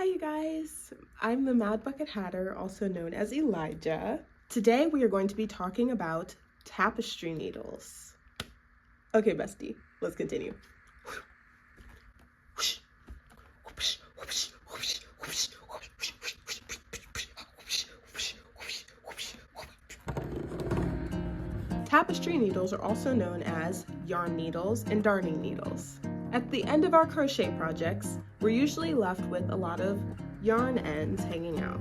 Hi you guys, I'm the Mad Bucket Hatter, also known as Elijah. Today we are going to be talking about tapestry needles. Okay bestie, let's continue. Tapestry needles are also known as yarn needles and darning needles. At the end of our crochet projects, we're usually left with a lot of yarn ends hanging out.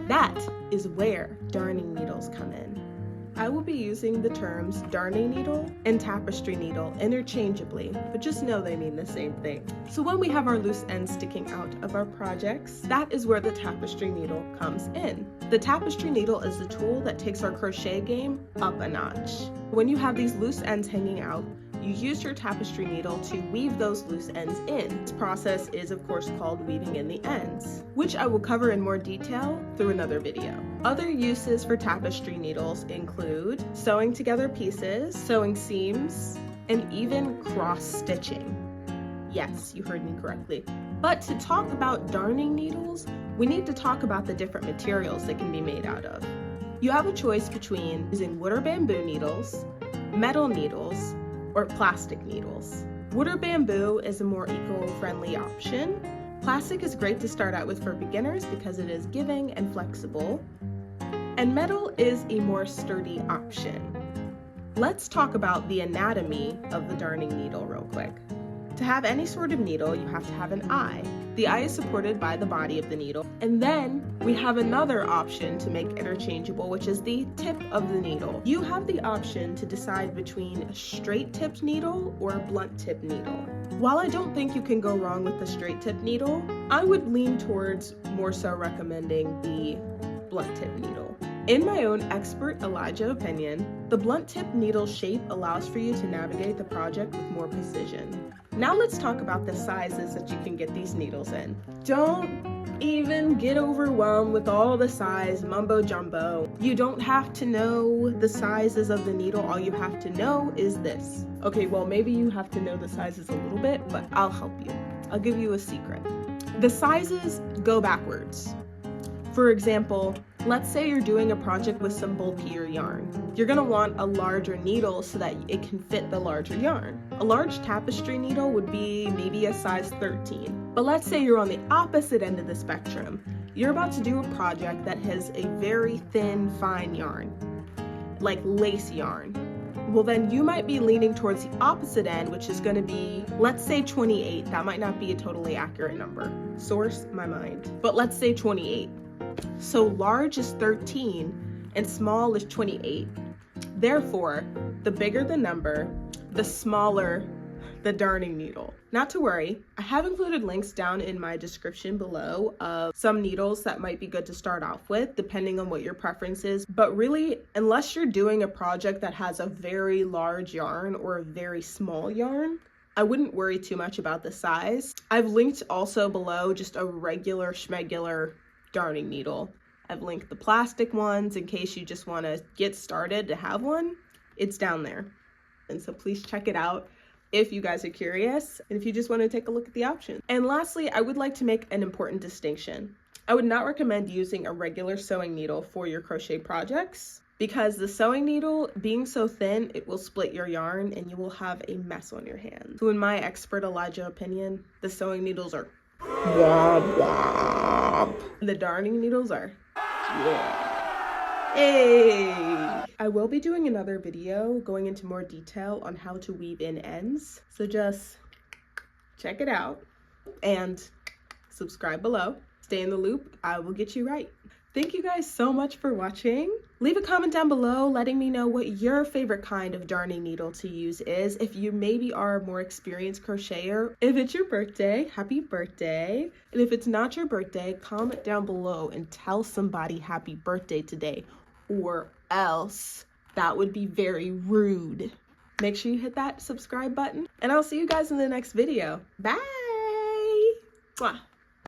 That is where darning needles come in. I will be using the terms darning needle and tapestry needle interchangeably, but just know they mean the same thing. So when we have our loose ends sticking out of our projects, that is where the tapestry needle comes in. The tapestry needle is the tool that takes our crochet game up a notch. When you have these loose ends hanging out, you use your tapestry needle to weave those loose ends in. This process is of course called weaving in the ends, which I will cover in more detail through another video. Other uses for tapestry needles include sewing together pieces, sewing seams, and even cross-stitching. Yes, you heard me correctly. But to talk about darning needles, we need to talk about the different materials they can be made out of. You have a choice between using wood or bamboo needles, metal needles, or plastic needles. Wood or bamboo is a more eco-friendly option. Plastic is great to start out with for beginners because it is giving and flexible. And metal is a more sturdy option. Let's talk about the anatomy of the darning needle real quick. To have any sort of needle, you have to have an eye. The eye is supported by the body of the needle. And then we have another option to make interchangeable, which is the tip of the needle. You have the option to decide between a straight tipped needle or a blunt tipped needle. While I don't think you can go wrong with the straight tipped needle, I would lean towards more so recommending the blunt tipped needle. In my own expert Elijah opinion, the blunt tip needle shape allows for you to navigate the project with more precision. Now let's talk about the sizes that you can get these needles in. Don't even get overwhelmed with all the size mumbo jumbo. You don't have to know the sizes of the needle, all you have to know is this. Okay, well maybe you have to know the sizes a little bit, but I'll help you. I'll give you a secret. The sizes go backwards. For example, let's say you're doing a project with some bulkier yarn. You're gonna want a larger needle so that it can fit the larger yarn. A large tapestry needle would be maybe a size 13. But let's say you're on the opposite end of the spectrum. You're about to do a project that has a very thin, fine yarn, like lace yarn. Well then you might be leaning towards the opposite end, which is gonna be, let's say 28. That might not be a totally accurate number. Source, my mind. But let's say 28. So large is 13 and small is 28. Therefore, the bigger the number, the smaller the darning needle. Not to worry, I have included links down in my description below of some needles that might be good to start off with, depending on what your preference is. But really, unless you're doing a project that has a very large yarn or a very small yarn, I wouldn't worry too much about the size. I've linked also below just a regular schmegular darning needle. I've linked the plastic ones in case you just want to get started to have one. It's down there. And so please check it out if you guys are curious and if you just want to take a look at the options. And lastly, I would like to make an important distinction. I would not recommend using a regular sewing needle for your crochet projects because the sewing needle, being so thin, it will split your yarn and you will have a mess on your hands. So in my expert Elijah opinion, the sewing needles are womp womp. The darning needles are yeah. Hey! I will be doing another video going into more detail on how to weave in ends. So just check it out and subscribe below. Stay in the loop. I will get you right. Thank you guys so much for watching. Leave a comment down below letting me know what your favorite kind of darning needle to use is. If you maybe are a more experienced crocheter, if it's your birthday, happy birthday. And if it's not your birthday, comment down below and tell somebody happy birthday today, or else that would be very rude. Make sure you hit that subscribe button and I'll see you guys in the next video. Bye! Mwah.